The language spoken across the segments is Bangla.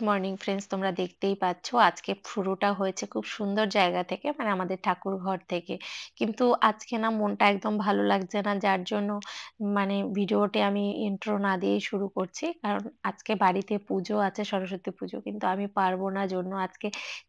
মর্নিং ফ্রেন্ডস, তোমরা দেখতেই পাচ্ছ আজকে শুরুটা হয়েছে খুব সুন্দর জায়গা থেকে, মানে আমাদের ঠাকুর ঘর থেকে। কিন্তু আজকে না মনটা একদম ভালো লাগছে না, যার জন্য মানে ভিডিওটি আমি ইন্ট্রো না দিয়েই শুরু করছি। কারণ আজকে বাড়িতে পুজো আছে, সরস্বতী পুজো, কিন্তু আমি পারবো না জন্য আজকে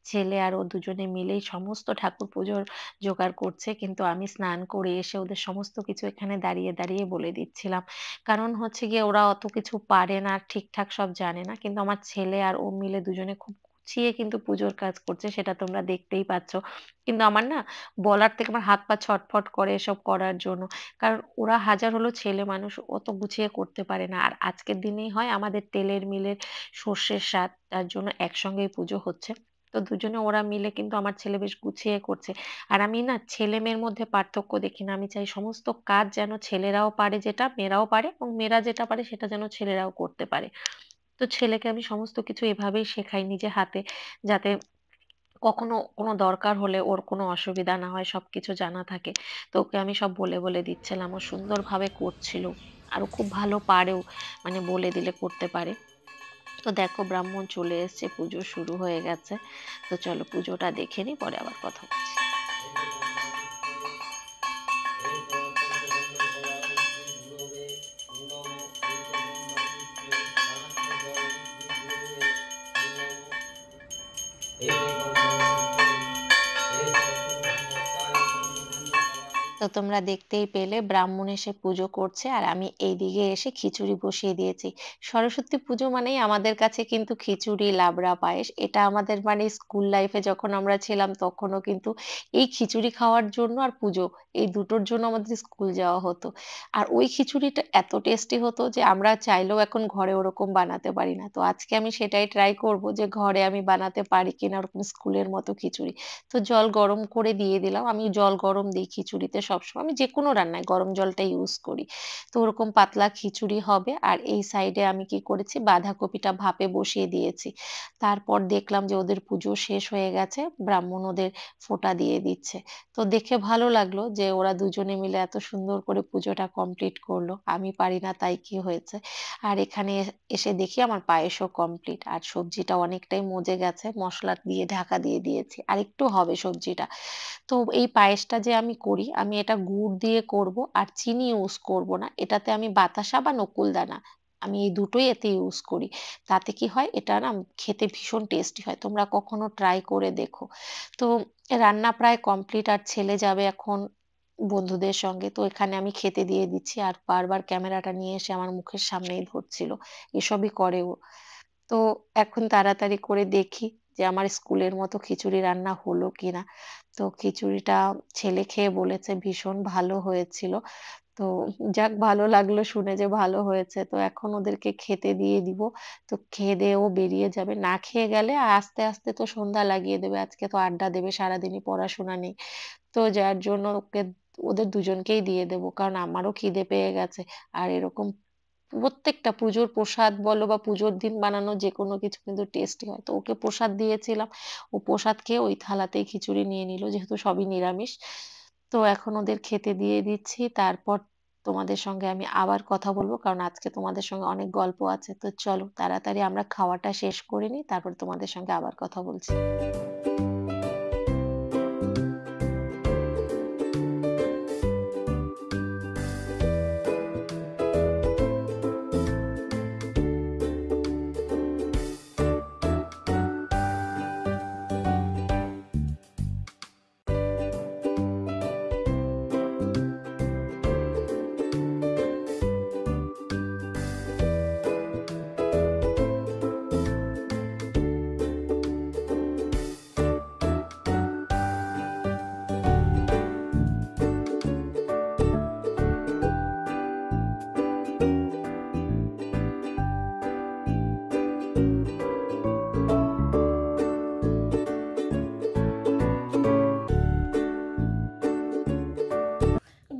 ছেলে আর ও দুজনে মিলেই সমস্ত ঠাকুর পুজোর জোগাড় করছে। কিন্তু আমি স্নান করে এসে ওদের সমস্ত কিছু এখানে দাঁড়িয়ে দাঁড়িয়ে বলে দিচ্ছিলাম। কারণ হচ্ছে গিয়ে ওরা অত কিছু পারে না, ঠিকঠাক সব জানে না। কিন্তু আমার ছেলে আর ও মিলে দুজনে খুব গুছিয়ে কিন্তু পুজোর কাজ করছে, সেটা তোমরা দেখতেই পাচ্ছ। কিন্তু আমার না বলার থেকে আমার হাত পা ছটফট করে এসব করার জন্য। কারণ ওরা হাজার হলেও ছেলে মানুষ, অত গুছিয়ে করতে পারে না। আর আজকের দিনেই হয় আমাদের তেলের মিলের সর্ষের স্বাদ, তার জন্য একসঙ্গেই পুজো হচ্ছে। তো দুজনে ওরা মিলে কিন্তু আমার ছেলে বেশ গুছিয়ে করছে। আর আমি না ছেলে-মেয়ের মধ্যে পার্থক্য দেখি না। আমি চাই সমস্ত কাজ যেন ছেলেরাও পারে যেটা, মেয়েরাও পারে, এবং মেয়েরা যেটা পারে সেটা যেন ছেলেরাও করতে পারে। তো ছেলেকে আমি সমস্ত কিছু এভাবেই শেখাই নিজে হাতে, যাতে কখনো কোনো দরকার হলে ওর কোনো অসুবিধা না হয়, সবকিছু জানা থাকে। তো ওকে আমি সব বলে, বলে দিচ্ছিলাম। ও সুন্দরভাবে করছিল। আর ও খুব ভালো পারেও, মানে বলে দিলে করতে পারে। তো দেখো ব্রাহ্মণ চলে এসছে, পুজো শুরু হয়ে গেছে। তো চলো পুজোটা দেখে নিই, পরে আবার কথা বলছি। তো তোমরা দেখতেই পেলে ব্রাহ্মণ এসে পুজো করছে, আর আমি এইদিকে এসে খিচুড়ি বসিয়ে দিয়েছি। সরস্বতী পুজো মানেই আমাদের কাছে কিন্তু খিচুড়ি, লাবড়া, পায়েস, এটা আমাদের মানে স্কুল লাইফে যখন আমরা ছিলাম তখনও কিন্তু এই খিচুড়ি খাওয়ার জন্য আর পুজো, এই দুটোর জন্য আমাদের স্কুল যাওয়া হতো। আর ওই খিচুড়িটা এত টেস্টি হতো যে আমরা চাইলেও এখন ঘরে ওরকম বানাতে পারি না। তো আজকে আমি সেটাই ট্রাই করব যে ঘরে আমি বানাতে পারি কিনা ওরকম স্কুলের মতো খিচুড়ি। তো জল গরম করে দিয়ে দিলাম। আমি জল গরম দিই খিচুড়িতে সবসময়। আমি যেকোনো রান্নায় গরম জলটা ইউজ করি। তো ওরকম পাতলা খিচুড়ি হবে। আর এই সাইডে আমি কি করেছি, বাঁধাকপিটা ভাপে বসিয়ে দিয়েছি। তারপর দেখলাম যে ওদের পুজো শেষ হয়ে গেছে। ব্রাহ্মণ ওদের ফোঁটা দিয়ে দিচ্ছে। তো দেখে ভালো লাগলো যে ওরা দুজনে মিলে এত সুন্দর করে পুজোটা কমপ্লিট করলো। আমি পারি না তাই কি হয়েছে। আর এখানে এসে দেখি আমার পায়েসও কমপ্লিট। আর সবজিটা অনেকটাই মজে গেছে। মসলা দিয়ে ঢাকা দিয়ে দিয়েছি। আরেকটু হবে সবজিটা। তো এই পায়েসটা যে আমি করি, আমি এটা গুড় দিয়ে করব আর চিনি ইউজ করব না। এটাতে আমি বাতাসা বা নকুলদানা, আমি এই দুটোই এতে ইউজ করি। তাতে কি হয়, এটা না খেতে ভীষণ টেস্টি হয়। তোমরা কখনো ট্রাই করে দেখো। তো রান্না প্রায় কমপ্লিট, আর ছেলে যাবে এখন বন্ধুদের সঙ্গে। তো এখানে আমি খেতে দিয়ে দিচ্ছি, আর বারবার ক্যামেরাটা নিয়ে এসে আমার মুখের সামনেই ধরছিল। এসবই করে ও। তো এখন তাড়াতাড়ি করে দেখি যে আমার স্কুলের মতো খিচুড়ি রান্না হলো কিনা। তো খিচুড়িটা ছেলে খেয়ে বলেছে ভীষণ ভালো হয়েছিল। তো যাক, ভালো লাগলো শুনে যে ভালো হয়েছে। তো এখন ওদেরকে খেতে দিয়ে দিব। তো খেয়ে-দেয়ে ও বেরিয়ে যাবে। না খেয়ে গেলে আস্তে, আস্তে তো সন্ধ্যা লাগিয়ে দেবে। আজকে তো আড্ডা দেবে, সারাদিনই পড়াশোনা নেই। তো যার জন্য ওদের দুজনকেই দিয়ে দেব। কারণ আমারও খিদে পেয়ে গেছে। আর এরকম প্রত্যেকটা পুজোর প্রসাদ বলো বা পুজোর দিন বানানো যেকোনো কিছু কিন্তু টেস্টি হয়। তো ওকে প্রসাদ দিয়েছিলাম। ও প্রসাদ খেয়ে ওই থালাতেই খিচুড়ি নিয়ে নিল, যেহেতু সবই নিরামিষ। তো এখন ওদের খেতে দিয়ে দিচ্ছি। তারপর তোমাদের সঙ্গে আমি আবার কথা বলব। কারণ আজকে তোমাদের সঙ্গে অনেক গল্প আছে। তো চলো তাড়াতাড়ি আমরা খাওয়াটা শেষ করে নিই। তারপর তোমাদের সঙ্গে আবার কথা বলছি।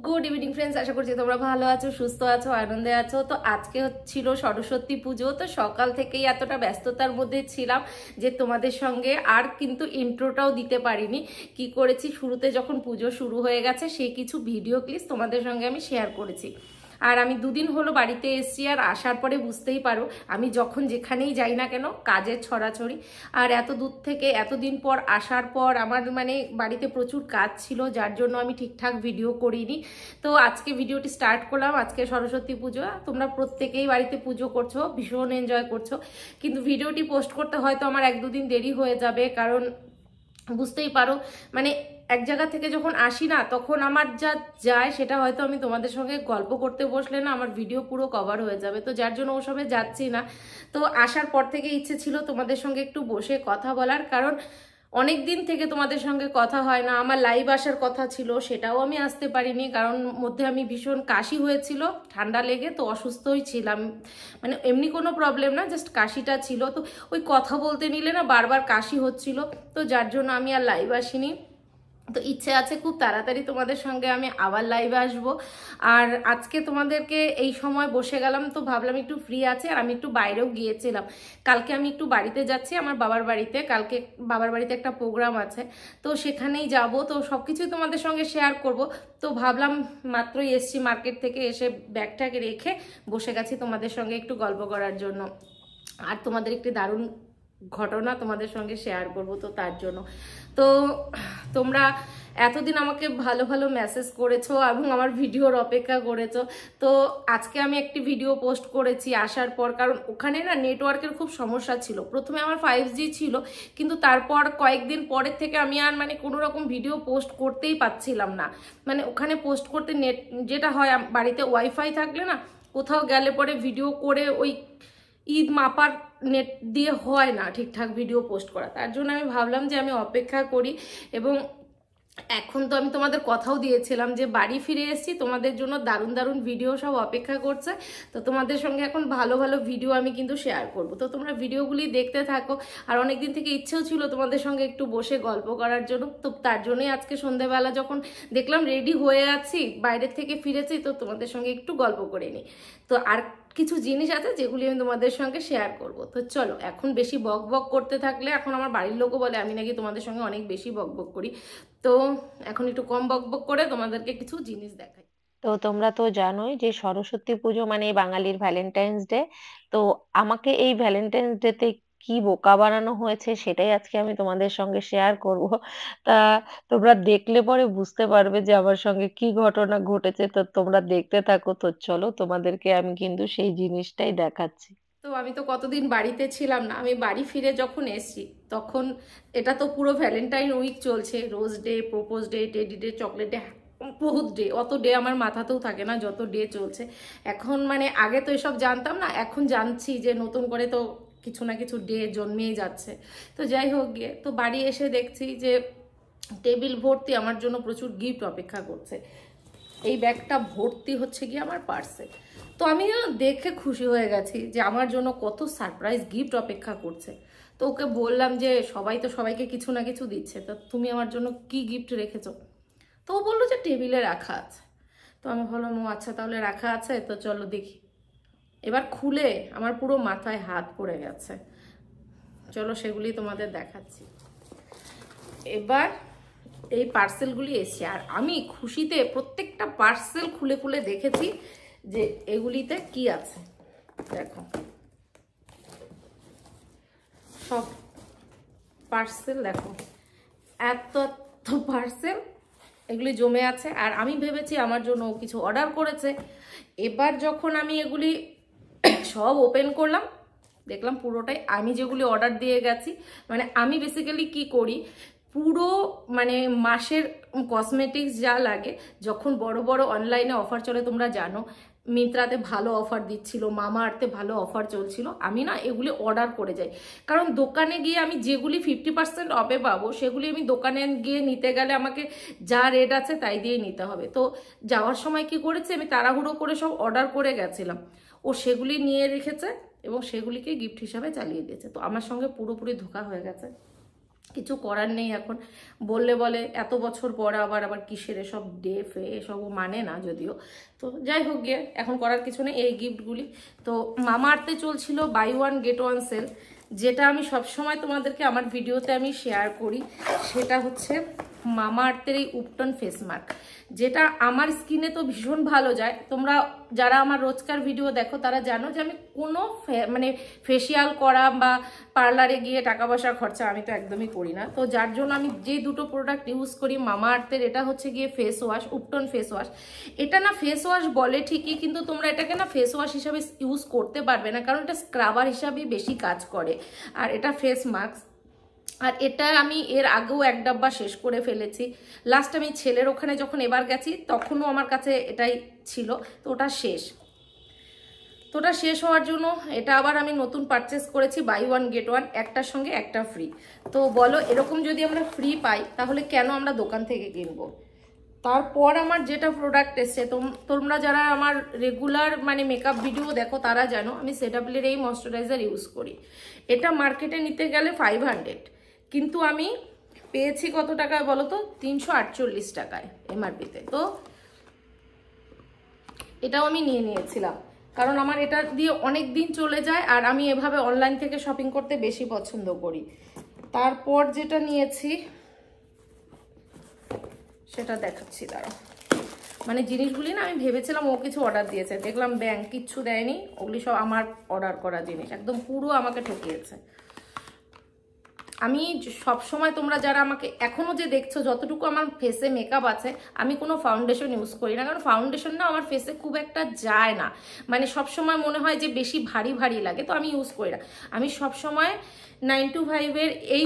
গুড ইভিনিং ফ্রেন্ডস, আশা করছি তোমরা ভালো আছো, সুস্থ আছো, আনন্দে আছো। তো আজকে ছিল সরস্বতী পুজো। তো সকাল থেকেই এতটা ব্যস্ততার মধ্যে ছিলাম যে তোমাদের সঙ্গে আর কিন্তু ইন্ট্রোটাও দিতে পারিনি। কি করেছি, শুরুতে যখন পুজো শুরু হয়ে গেছে সেই কিছু ভিডিও ক্লিপ তোমাদের সঙ্গে আমি শেয়ার করেছি। আর আমি দুদিন হলো বাড়িতে এসেছি, আর আসার পরে বুঝতেই পারো আমি যখন যেখানেই যাই না কেন কাজের ছড়াছড়ি। আর এত দূর থেকে এতদিন পর আসার পর আমার মানে বাড়িতে প্রচুর কাজ ছিল, যার জন্য আমি ঠিকঠাক ভিডিও করিনি। তো আজকে ভিডিওটি স্টার্ট করলাম। আজকে সরস্বতী পুজো, তোমরা প্রত্যেকেই বাড়িতে পুজো করছো, ভীষণ এনজয় করছো, কিন্তু ভিডিওটি পোস্ট করতে হয়তো আমার 1-2 দিন দেরি হয়ে যাবে, কারণ বুঝতেই পারো মানে এক জায়গা থেকে যখন আসি না তখন আমার যা যায় সেটা হয়তো আমি তোমাদের সঙ্গে গল্প করতে বসলে না আমার ভিডিও পুরো কভার হয়ে যাবে, তো যার জন্য ওসবে যাচ্ছি না। তো আসার পর থেকে ইচ্ছে ছিল তোমাদের সঙ্গে একটু বসে কথা বলার, কারণ অনেক দিন থেকে তোমাদের সঙ্গে কথা হয় না। আমার লাইভ আসার কথা ছিল, সেটাও আমি আসতে পারিনি, কারণ মধ্যে আমি ভীষণ কাশি হয়েছিল, ঠান্ডা লেগে, তো অসুস্থই ছিলাম, মানে এমনি কোনো প্রবলেম না, জাস্ট কাশিটা ছিল। তো ওই কথা বলতে নিলে না বারবার কাশি হচ্ছিল, তো যার জন্য আমি আর লাইভ আসিনি। তো ইচ্ছে আছে খুব তাড়াতাড়ি তোমাদের সঙ্গে আমি আবার লাইভে আসবো। আর আজকে তোমাদেরকে এই সময় বসে গেলাম, তো ভাবলাম একটু ফ্রি আছে, আর আমি একটু বাইরেও গিয়েছিলাম। কালকে আমি একটু বাড়িতে যাচ্ছি, আমার বাবার বাড়িতে, কালকে বাবার বাড়িতে একটা প্রোগ্রাম আছে, তো সেখানেই যাব, তো সব কিছুই তোমাদের সঙ্গে শেয়ার করব। তো ভাবলাম মাত্রই এসছি মার্কেট থেকে, এসে ব্যাগটাকে রেখে বসে গেছি তোমাদের সঙ্গে একটু গল্প করার জন্য, আর তোমাদের একটি দারুণ ঘটনা তোমাদের সঙ্গে শেয়ার করব, তো তার জন্য। তো তোমরা এতদিন আমাকে ভালো ভালো মেসেজ করেছো এবং আমার ভিডিওর অপেক্ষা করেছো। তো আজকে আমি একটি ভিডিও পোস্ট করেছি আসার পর, কারণ ওখানে না নেটওয়ার্কের খুব সমস্যা ছিল। প্রথমে আমার 5G ছিল, কিন্তু তারপর কয়েকদিন পরের থেকে আমি আর মানে কোনো রকম ভিডিও পোস্ট করতেই পাচ্ছিলাম না। মানে ওখানে পোস্ট করতে নেট যেটা হয়, বাড়িতে ওয়াইফাই থাকলে না কোথাও গেলে পরে ভিডিও করে ওই ঈদ মাপার নেট দিয়ে হয় না ঠিকঠাক ভিডিও পোস্ট করা, তার জন্য আমি ভাবলাম যে আমি অপেক্ষা করি। এবং এখন তো আমি তোমাদের কথাও দিয়েছিলাম যে বাড়ি ফিরে এসেছি, তোমাদের জন্য দারুণ দারুণ ভিডিও সব অপেক্ষা করছে, তো তোমাদের সঙ্গে এখন ভালো ভালো ভিডিও আমি কিন্তু শেয়ার করব, তো তোমরা ভিডিওগুলি দেখতে থাকো। আর অনেকদিন থেকে ইচ্ছেও ছিল তোমাদের সঙ্গে একটু বসে গল্প করার জন্য, তো তার জন্যই আজকে সন্ধ্যেবেলা যখন দেখলাম রেডি হয়ে আছি, বাইরের থেকে ফিরেছি, তো তোমাদের সঙ্গে একটু গল্প করে নিই। তো আর কিছু জিনিস আছে যেগুলি আমি তোমাদের সঙ্গে শেয়ার করব। তো চলো, এখন বেশি বক বক করতে থাকলে এখন আমার বাড়ির লোকও বলে আমি নাকি তোমাদের সঙ্গে অনেক বেশি বক বক করি, তো এখন একটু কম বক বক করে তোমাদেরকে কিছু জিনিস দেখাই। তো তোমরা তো জানোই যে সরস্বতী পুজো মানে বাঙালির ভ্যালেন্টাইন্স ডে। তো আমাকে এই ভ্যালেন্টাইন্স ডে তে কি বোকা বানানো হয়েছে সেটাই আজকে আমি তোমাদের সঙ্গে শেয়ার করব। তা তোমরা দেখলে পরে বুঝতে পারবে যে আমার সঙ্গে কি ঘটনা ঘটেছে। তো তোমরা দেখতে থাকো। তো চলো, তোমাদেরকে আমি কিন্তু সেই জিনিসটাই দেখাচ্ছি। তো আমি তো কতদিন বাড়িতে ছিলাম না, আমি বাড়ি ফিরে যখন এসছি তখন এটা তো পুরো ভ্যালেন্টাইন উইক চলছে, rose day, propose day, teddy day, chocolate day, বহুত ডে, অত ডে আমার মাথাতেও থাকে না যত ডে চলছে এখন। মানে আগে তো এসব জানতাম না, এখন জানছি যে নতুন করে তো কিছু না কিছু ডে জন্মেই যাচ্ছে। তো যাই হোক গিয়ে, তো বাড়ি এসে দেখছি যে টেবিল ভর্তি আমার জন্য প্রচুর গিফট অপেক্ষা করছে। এই ব্যাগটা ভর্তি হচ্ছে গিয়ে আমার পার্সেল। তো আমি দেখে খুশি হয়ে গেছি যে আমার জন্য কত সারপ্রাইজ গিফট অপেক্ষা করছে। তো ওকে বললাম যে সবাই তো সবাইকে কিছু না কিছু দিচ্ছে, তো তুমি আমার জন্য কি গিফট রেখেছো? তো ও বললো যে টেবিলে রাখা আছে। তো আমি বললাম ও আচ্ছা, তাহলে রাখা আছে, তো চলো দেখি। এবার খুলে আমার পুরো মাথায় হাত পড়ে গেছে, চলো সেগুলি তোমাদের দেখাচ্ছি। এবার এই পার্সেলগুলি এসছে, আর আমি খুশিতে প্রত্যেকটা পার্সেল খুলে খুলে দেখেছি যে এগুলিতে কি আছে। দেখো সব পার্সেল, দেখো এত এত পার্সেল এগুলি জমে আছে, আর আমি ভেবেছি আমার জন্য কিছু অর্ডার করেছে। এবার যখন আমি এগুলি সব ওপেন করলাম, দেখলাম পুরোটাই আমি যেগুলি অর্ডার দিয়ে গেছি। মানে আমি বেসিক্যালি কি করি, পুরো মানে মাসের কসমেটিক্স যা লাগে, যখন বড় বড় অনলাইনে অফার চলে, তোমরা জানো মিন্ত্রাতে ভালো অফার দিচ্ছিল, মামা আর্থে ভালো অফার চলছিল, আমি না এগুলি অর্ডার করে যাই। কারণ দোকানে গিয়ে আমি যেগুলি 50% অফে পাবো সেগুলি আমি দোকানে গিয়ে নিতে গেলে আমাকে যা রেট আছে তাই দিয়ে নিতে হবে। তো যাওয়ার সময় কি করেছে, আমি তাড়াহুড়ো করে সব অর্ডার করে গেছিলাম, ও সেগুলি নিয়ে রেখেছে এবং সেগুলিকে গিফট হিসাবে চালিয়ে দিয়েছে। তো আমার সঙ্গে পুরোপুরি ধোঁকা হয়ে গেছে, কিছু করার নেই। এখন বললে বলে এত বছর পর আবার আবার কিসের এসব ডে ফে, এসবও মানে না যদিও। তো যাই হোক গিয়ে, এখন করার কিছু নেই। এই গিফটগুলি তো মামা আর্থে চলছিল buy one get one sale, যেটা আমি সবসময় তোমাদেরকে আমার ভিডিওতে আমি শেয়ার করি। সেটা হচ্ছে মামা আর্থের এই উপটন ফেস মাস্ক, যেটা আমার স্কিনে তো ভীষণ ভালো যায়। তোমরা যারা আমার রোজকার ভিডিও দেখো তারা জানো যে আমি কোনো মানে ফেসিয়াল করা বা পার্লারে গিয়ে টাকা পয়সা খরচা আমি তো একদমই করি না। তো যার জন্য আমি যে দুটো প্রোডাক্ট ইউজ করি মামা আর্থের, এটা হচ্ছে গিয়ে ফেস ওয়াশ, উপটন ফেস ওয়াশ। এটা না ফেস ওয়াশ বলে ঠিকই, কিন্তু তোমরা এটাকে না ফেস ওয়াশ হিসাবে ইউজ করতে পারবে না, কারণ এটা স্ক্রাবার হিসাবে বেশি কাজ করে। আর এটা ফেস মাস্ক, আর এটা আমি এর আগেও এক ডাব্বা শেষ করে ফেলেছি। লাস্ট আমি ছেলের ওখানে যখন এবার গেছি তখনও আমার কাছে এটাই ছিল, তো ওটা শেষ। তো ওটা শেষ হওয়ার জন্য এটা আবার আমি নতুন পারচেস করেছি, বাই ওয়ান গেট ওয়ান, একটার সঙ্গে একটা ফ্রি। তো বলো এরকম যদি আমরা ফ্রি পাই তাহলে কেন আমরা দোকান থেকে কিনবো। তারপর আমার যেটা প্রোডাক্ট এসছে, তোমরা যারা আমার রেগুলার মানে মেকআপ ভিডিও দেখো তারা জানো আমি সেটাবলের এই ময়শ্চারাইজার ইউজ করি। এটা মার্কেটে নিতে গেলে 500, কিন্তু আমি পেয়েছি কত টাকায় বলো তো, 348 টাকায় এমআরপিতে। তো এটাও আমি নিয়ে নিয়েছিলাম, কারণ আমার এটা দিয়ে অনেক দিন চলে যায়, আর আমি এভাবে অনলাইন থেকে শপিং করতে বেশি পছন্দ করি। তারপর যেটা নিয়েছি সেটা দেখাচ্ছি, দাঁড়াও। মানে জিনিসগুলি না আমি ভেবেছিলাম ও কিছু অর্ডার দিয়েছে, দেখলাম ব্যাংক কিচ্ছু দেয়নি, ওগুলি সব আমার অর্ডার করা জিনিস, একদম পুরো আমাকে ঠকিয়েছে। আমি সব সময়, তোমরা যারা আমাকে এখনো যে দেখছো, যতটুকু আমার ফেসে মেকআপ আছে আমি কোনো ফাউন্ডেশন ইউজ করি না, কারণ ফাউন্ডেশন না আমার ফেসে খুব একটা যায় না, মানে সব সময় মনে হয় যে বেশি ভারী ভারী লাগে, তো আমি ইউজ করি না। আমি সব সময় 9to5-এর এই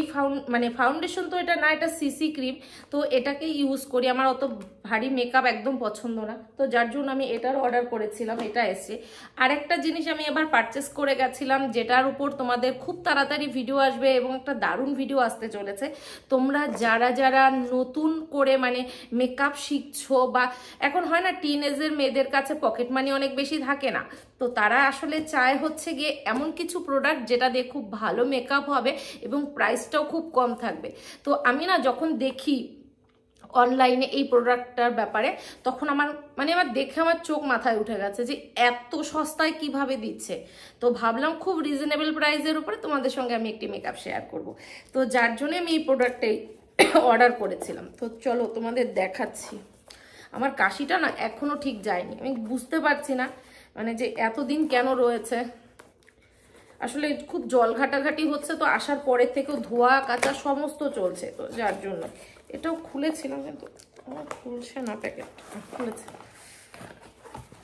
ফাউন্ডেশন, তো এটা না, এটা সিসি ক্রিম, তো এটাকে ইউজ করি। আমার অত ভারী মেকআপ একদম পছন্দ না, তো যার জন্য আমি এটার অর্ডার করেছিলাম, এটা এসে। আরেকটা জিনিস আমি এবার পারচেস করে গেছিলাম, যেটার উপর তোমাদের খুব তাড়াতাড়ি ভিডিও আসবে এবং একটা দারুণ ভিডিও আসতে চলেছে। তোমরা যারা যারা নতুন করে মানে মেকআপ শিখছো, বা এখন হয় না টিনেজের মেয়েদের কাছে পকেট মানি অনেক বেশি থাকে না, তো তারা আসলে চায় হচ্ছে গিয়ে এমন কিছু প্রোডাক্ট যেটা দিয়ে খুব ভালো মেকআপ হবে এবং প্রাইসটাও খুব কম থাকবে। তো আমি না যখন দেখি অনলাইনে এই প্রোডাক্টটার ব্যাপারে, তখন আমার দেখে আমার চোখ মাথায় উঠে গেছে যে এত সস্তায় কিভাবে দিচ্ছে। তো ভাবলাম খুব রিজনেবল প্রাইসের উপরে তোমাদের সঙ্গে আমি একটি মেকআপ শেয়ার করব। তো যার জন্য আমি এই প্রোডাক্টটাই অর্ডার করেছিলাম। তো চলো তোমাদের দেখাচ্ছি। আমার কাশিটা না এখনো ঠিক যায়নি, আমি বুঝতে পারছি না মানে যে এতদিন কেন রয়েছে। আসলে খুব জল ঘাটাঘাটি হচ্ছে, তো আসার পরের থেকেও ধোয়া কাচা সমস্ত চলছে, তো যার জন্য। এটাও খুলেছিলাম কিন্তু আমার খুলছে না, প্যাকেট খুলেছে।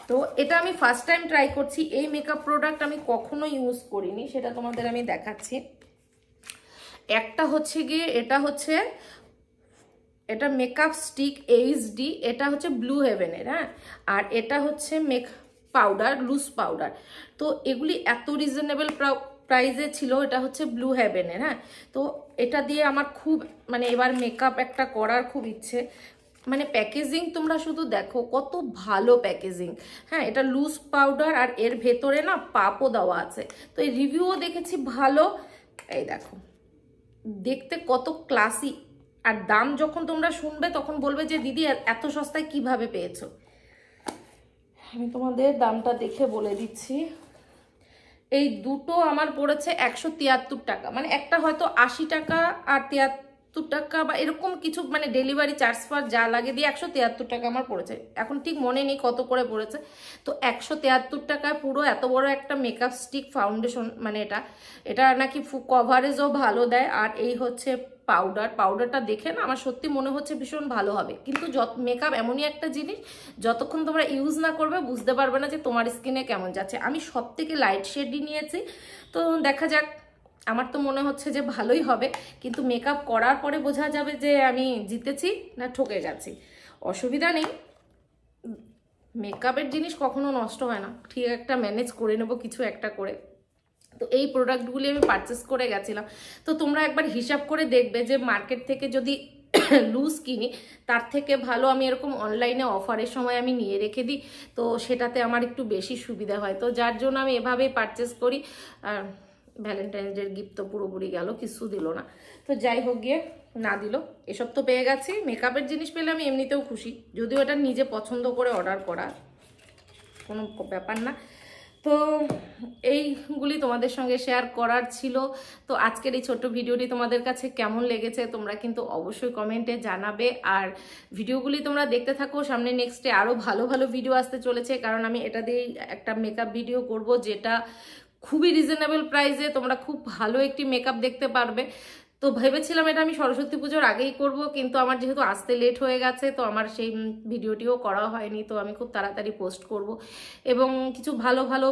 তো এটা আমি ফার্স্ট টাইম ট্রাই করছি, এই মেকআপ প্রোডাক্ট আমি কখনো ইউজ করিনি, সেটা তোমাদের আমি দেখাচ্ছি। একটা হচ্ছে গিয়ে এটা মেকআপ স্টিক এইচডি, এটা হচ্ছে ব্লু হেভেনের, হ্যাঁ। আর এটা হচ্ছে পাউডার, লুজ পাউডার। তো এগুলি এত রিজনেবল প্রাইসে ছিল। এটা হচ্ছে ব্লু হেভেনের, হ্যাঁ। তো এটা দিয়ে আমার খুব মানে এবার মেকআপ একটা করার খুব ইচ্ছে। মানে প্যাকেজিং তোমরা শুধু দেখো কত ভালো প্যাকেজিং, হ্যাঁ। এটা লুজ পাউডার আর এর ভেতরে না পাপও দেওয়া আছে। তো এই রিভিউও দেখেছি ভালো, এই দেখো দেখতে কত ক্লাসি। আর দাম যখন তোমরা শুনবে তখন বলবে যে দিদি এত সস্তায় কিভাবে পেয়েছো। আমি তোমাদের দামটা দেখে বলে দিচ্ছি। এই দুটো আমার পড়েছে 173 টাকা, মানে একটা হয়তো 80 টাকা আর 73 টাকা বা এরকম কিছু, মানে ডেলিভারি চার্জ ফার্জ যা লাগে দিয়ে 173 টাকা আমার পড়েছে। এখন ঠিক মনে নেই কত করে পড়েছে। তো 173 টাকায় পুরো এত বড় একটা মেকআপ স্টিক ফাউন্ডেশন, মানে এটা নাকি কভারেজও ভালো দেয়। আর এই হচ্ছে পাউডারটা দেখে না আমার সত্যি মনে হচ্ছে ভীষণ ভালো হবে। কিন্তু মেকআপ এমনই একটা জিনিস, যতক্ষণ তোমরা ইউজ না করবে বুঝতে পারবে না যে তোমার স্কিনে কেমন যাচ্ছে। আমি সব থেকে লাইট শেডই নিয়েছি, তো দেখা যাক। আমার তো মনে হচ্ছে যে ভালোই হবে, কিন্তু মেকআপ করার পরে বোঝা যাবে যে আমি জিতেছি না ঠকে গেছি। অসুবিধা নেই, মেকআপের জিনিস কখনো নষ্ট হয় না, ঠিক একটা ম্যানেজ করে নেব কিছু একটা করে। তো এই প্রোডাক্টগুলি আমি পারচেস করে গেছিলাম। তো তোমরা একবার হিসাব করে দেখবে যে মার্কেট থেকে যদি লুজ কিনি তার থেকে ভালো আমি এরকম অনলাইনে অফারের সময় আমি নিয়ে রেখে দিই, তো সেটাতে আমার একটু বেশি সুবিধা হয়। তো যার জন্য আমি এভাবেই পারচেস করি। আর ভ্যালেন্টাইন্স ডের গিফট তো পুরোপুরি গেল, কিছু দিল না। তো যাই হোক গিয়ে না দিল, এসব তো পেয়ে গেছি। মেকআপের জিনিস পেলে আমি এমনিতেও খুশি, যদিও এটা নিজে পছন্দ করে অর্ডার করা, কোনো ব্যাপার না। তো এইগুলি তোমাদের সঙ্গে শেয়ার করার ছিল। তো আজকের এই ছোট্ট ভিডিওটি তোমাদের কাছে কেমন লেগেছে তোমরা কিন্তু অবশ্যই কমেন্টে জানাবে। আর ভিডিওগুলি তোমরা দেখতে থাকো, সামনে নেক্সটে আরও ভালো ভালো ভিডিও আসতে চলেছে, কারণ আমি এটা দিয়েই একটা মেকআপ ভিডিও করব যেটা খুবই রিজনেবল প্রাইসে তোমরা খুব ভালো একটি মেকআপ দেখতে পারবে। তো ভেবেছিলাম এটা আমি সরস্বতী পুজোর আগেই করব, কিন্তু আমার যেহেতু আসতে লেট হয়ে গেছে তো আমার সেই ভিডিওটিও করা হয়নি। তো আমি খুব তাড়াতাড়ি পোস্ট করব এবং কিছু ভালো ভালো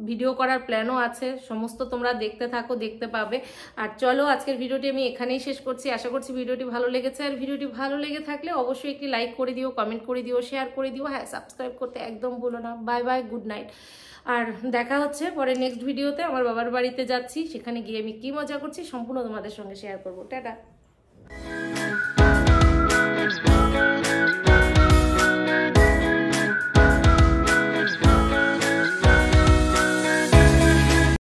ভিডিও করার প্ল্যানও আছে, সমস্ত তোমরা দেখতে থাকো, দেখতে পাবে। আর চলো আজকের ভিডিওটি আমি এখানেই শেষ করছি। আশা করছি ভিডিওটি ভালো লেগেছে, আর ভিডিওটি ভালো লেগে থাকলে অবশ্যই একটি লাইক করে দিও, কমেন্ট করে দিও, শেয়ার করে দিও। হ্যাঁ, সাবস্ক্রাইব করতে একদম ভুলো না। Bye bye, good night. আর দেখা হচ্ছে পরে নেক্সট ভিডিওতে। আমার বাবার বাড়িতে যাচ্ছি, সেখানে গিয়ে আমি কি মজা করছি সম্পূর্ণ তোমাদের সঙ্গে শেয়ার করবো। টাটা।